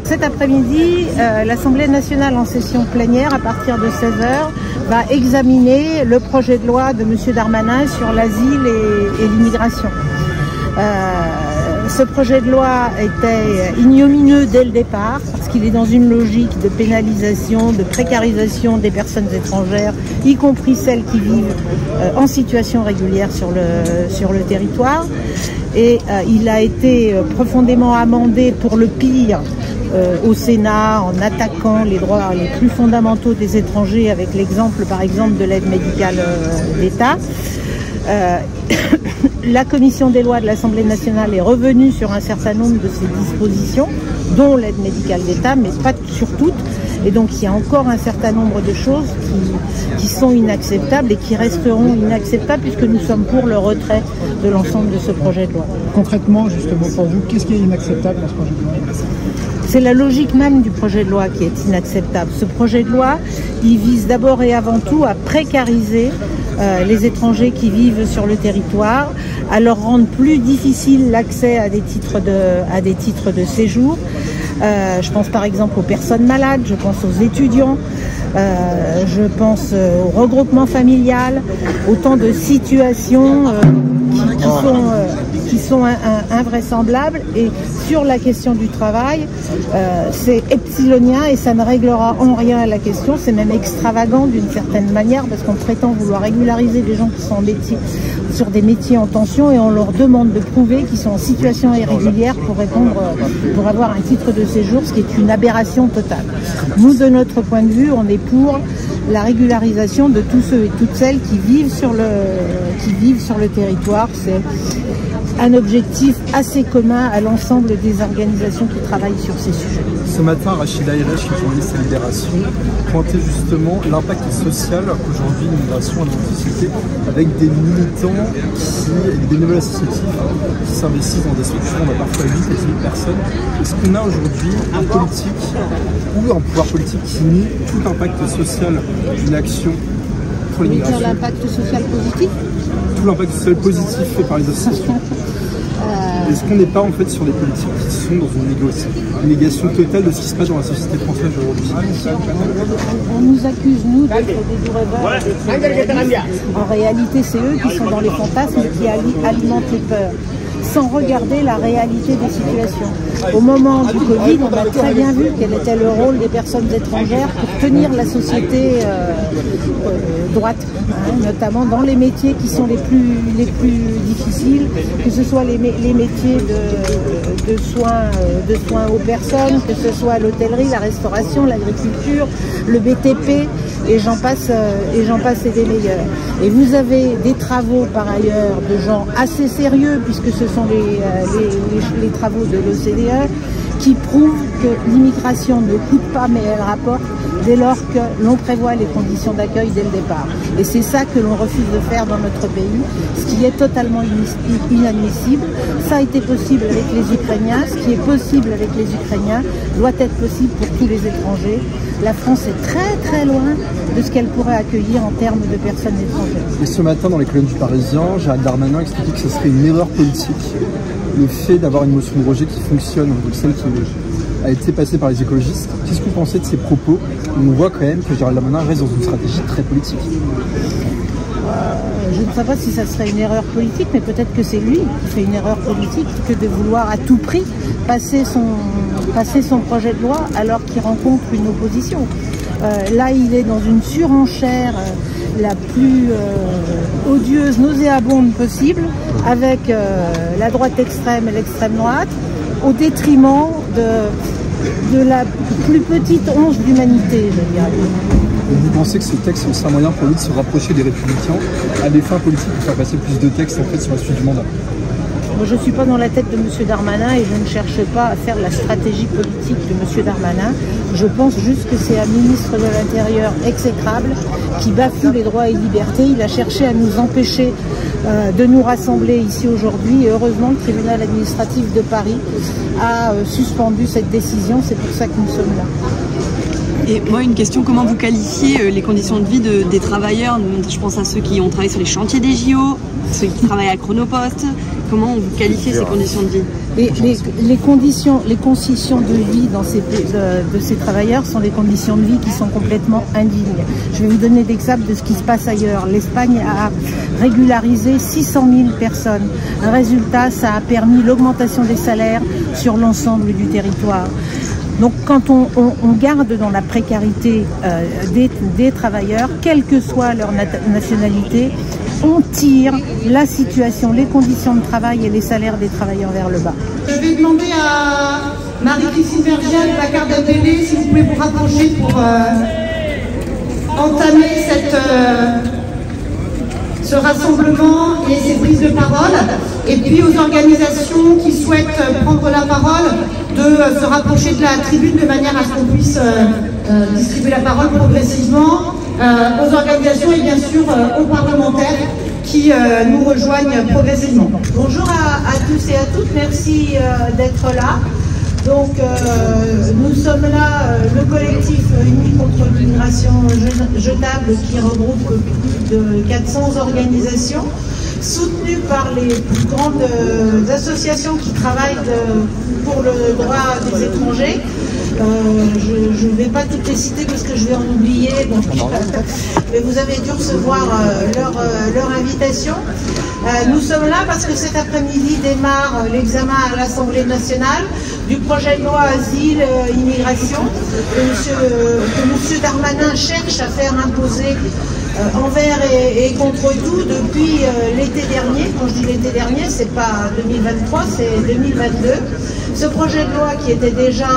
cet après-midi, l'Assemblée nationale en session plénière, à partir de 16h, va examiner le projet de loi de M. Darmanin sur l'asile et l'immigration. Ce projet de loi était ignomineux dès le départ, parce qu'il est dans une logique de pénalisation, de précarisation des personnes étrangères, y compris celles qui vivent en situation régulière sur le territoire. Et il a été profondément amendé pour le pire au Sénat, en attaquant les droits les plus fondamentaux des étrangers, avec l'exemple par exemple de l'aide médicale d'État. La commission des lois de l'Assemblée nationale est revenue sur un certain nombre de ces dispositions, dont l'aide médicale d'État, mais pas sur toutes. Et donc il y a encore un certain nombre de choses qui sont inacceptables et qui resteront inacceptables, puisque nous sommes pour le retrait de l'ensemble de ce projet de loi. Concrètement, justement, pour vous, qu'est-ce qui est inacceptable dans ce projet de loi ? C'est la logique même du projet de loi qui est inacceptable. Ce projet de loi, il vise d'abord et avant tout à précariser les étrangers qui vivent sur le territoire, à leur rendre plus difficile l'accès à des titres de séjour. Je pense par exemple aux personnes malades, je pense aux étudiants, je pense au regroupement familial, autant de situations qui sont invraisemblables. Et sur la question du travail, c'est epsilonien et ça ne réglera en rien la question. C'est même extravagant d'une certaine manière, parce qu'on prétend vouloir régulariser des gens qui sont sur des métiers en tension, et on leur demande de prouver qu'ils sont en situation irrégulière pour avoir un titre de séjour, ce qui est une aberration totale. Nous, de notre point de vue, on est pour la régularisation de tous ceux et toutes celles qui vivent sur le territoire. C'est un objectif assez commun à l'ensemble des organisations qui travaillent sur ces sujets. Ce matin, Rachida Eresh, qui est journaliste à Libération, pointait justement l'impact social qu'aujourd'hui l'immigration a dans notre société, avec des militants et des bénévoles associatifs qui s'investissent dans des structures, on a parfois 8 à 10 000 personnes. Est-ce qu'on a aujourd'hui un politique ou un pouvoir politique qui nie tout impact social d'une action pour l'immigration? L'impact social positif? Tout l'impact social positif fait par les associations. Est-ce qu'on n'est pas en fait sur des politiques qui sont dans une négation totale de ce qui se passe dans la société française aujourd'hui? On nous accuse, nous, d'être des doux rêveurs. En réalité, c'est eux qui sont dans les fantasmes qui alimentent les peurs, sans regarder la réalité des situations. Au moment du Covid, on a très bien vu quel était le rôle des personnes étrangères pour tenir la société droite, notamment dans les métiers qui sont les plus difficiles, que ce soit les métiers de soins aux personnes, que ce soit l'hôtellerie, la restauration, l'agriculture, le BTP, et j'en passe et des meilleurs. Et vous avez des travaux par ailleurs de gens assez sérieux, puisque ce sont les travaux de l'OCDE, qui prouvent que l'immigration ne coûte pas, mais elle rapporte, dès lors que l'on prévoit les conditions d'accueil dès le départ. Et c'est ça que l'on refuse de faire dans notre pays, ce qui est totalement inadmissible. Ça a été possible avec les Ukrainiens, ce qui est possible avec les Ukrainiens doit être possible pour tous les étrangers. La France est très très loin de ce qu'elle pourrait accueillir en termes de personnes étrangères. Et ce matin, dans les colonnes du Parisien, Gérald Darmanin expliquait que ce serait une erreur politique, le fait d'avoir une motion de rejet qui fonctionne, donc celle qui a été passée par les écologistes. Qu'est-ce que vous pensez de ces propos? On voit quand même que Gérald Darmanin reste dans une stratégie très politique. Je ne sais pas si ça serait une erreur politique, mais peut-être que c'est lui qui fait une erreur politique, que de vouloir à tout prix passer son projet de loi alors qu'il rencontre une opposition. Là, il est dans une surenchère la plus odieuse, nauséabonde possible, avec la droite extrême et l'extrême droite, au détriment de la plus petite once d'humanité, je dirais. Vous pensez que ce texte est un moyen pour lui de se rapprocher des Républicains à des fins politiques pour faire passer plus de textes en fait sur la suite du mandat? Moi, je ne suis pas dans la tête de M. Darmanin et je ne cherche pas à faire la stratégie politique de M. Darmanin. Je pense juste que c'est un ministre de l'Intérieur exécrable qui bafoue les droits et libertés. Il a cherché à nous empêcher de nous rassembler ici aujourd'hui, et heureusement le tribunal administratif de Paris a suspendu cette décision. C'est pour ça que nous sommes là. Et moi, une question, comment vous qualifiez les conditions de vie des travailleurs? Je pense à ceux qui ont travaillé sur les chantiers des JO, ceux qui travaillent à Chronopost. Comment vous qualifiez ces conditions de vie? Les conditions de vie de ces travailleurs sont des conditions de vie qui sont complètement indignes. Je vais vous donner l'exemple de ce qui se passe ailleurs. L'Espagne a régularisé 600 000 personnes. Un résultat, ça a permis l'augmentation des salaires sur l'ensemble du territoire. Donc quand on garde dans la précarité des travailleurs, quelle que soit leur nationalité, on tire la situation, les conditions de travail et les salaires des travailleurs vers le bas. Je vais demander à Marie-Christine Vergiat de la carte d'APD si vous pouvez vous rapprocher pour entamer ce rassemblement et ces prises de parole. Et puis aux organisations qui souhaitent prendre la parole de se rapprocher de la tribune de manière à ce qu'on puisse distribuer la parole progressivement aux organisations et bien sûr aux parlementaires qui nous rejoignent progressivement. Bonjour à tous et à toutes, merci d'être là. Donc nous sommes là, le collectif Unis contre l'immigration jetable qui regroupe plus de 400 organisations soutenues par les plus grandes associations qui travaillent pour le droit des étrangers. Je ne vais pas toutes les citer parce que je vais en oublier, donc, mais vous avez dû recevoir leur invitation. Nous sommes là parce que cet après-midi démarre l'examen à l'Assemblée nationale du projet de loi Asile, Immigration que M. Darmanin cherche à faire imposer envers et contre tout depuis l'été dernier. Quand je dis l'été dernier, c'est pas 2023, c'est 2022. Ce projet de loi qui était déjà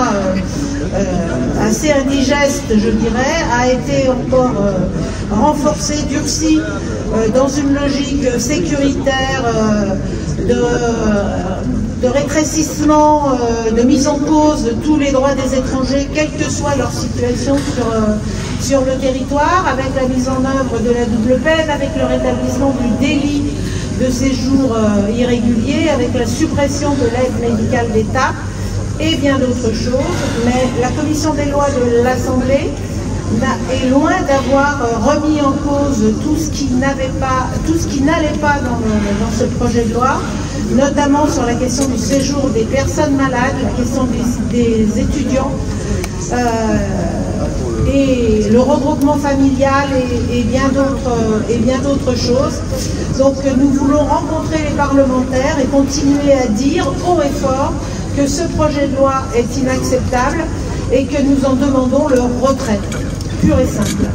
assez indigeste, je dirais, a été encore renforcé, durci dans une logique sécuritaire de rétrécissement, de mise en cause de tous les droits des étrangers, quelle que soit leur situation sur le territoire, avec la mise en œuvre de la double peine, avec le rétablissement du délit de séjour irrégulier, avec la suppression de l'aide médicale d'État et bien d'autres choses. Mais la commission des lois de l'Assemblée est loin d'avoir remis en cause tout ce qui n'allait pas dans ce projet de loi, notamment sur la question du séjour des personnes malades, la question des étudiants, et le regroupement familial et bien d'autres choses. Donc nous voulons rencontrer les parlementaires et continuer à dire haut et fort que ce projet de loi est inacceptable et que nous en demandons le retrait, pur et simple.